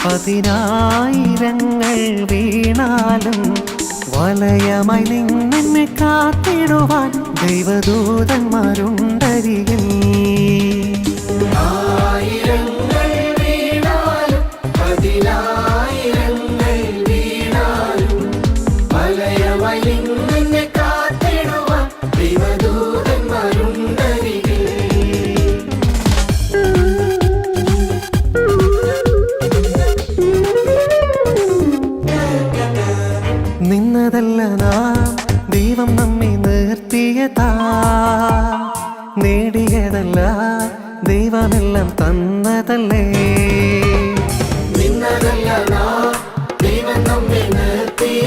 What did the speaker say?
പതിനായിരങ്ങൾ വീണാലും വലയമായി നിന്നെ കാത്തിടുവാൻ ദൈവദൂതന്മാരുണ്ടരികിൽ. ആയിരങ്ങൾ വീണാലും പതിനായിരങ്ങൾ വീണാലും വലയമായി നിന്നെ കാത്തിടുവാൻ ദൈവദൂതന്മാരുണ്ടരികിൽ. നിന്നതല്ല നാം ദൈവം നമ്മെ നിർത്തിയതാ, നേടിയതല്ല ദൈവമെല്ലാം തന്നതല്ലേ. നിന്നതല്ല നാം ദൈവം നമ്മെ നിർത്തിയ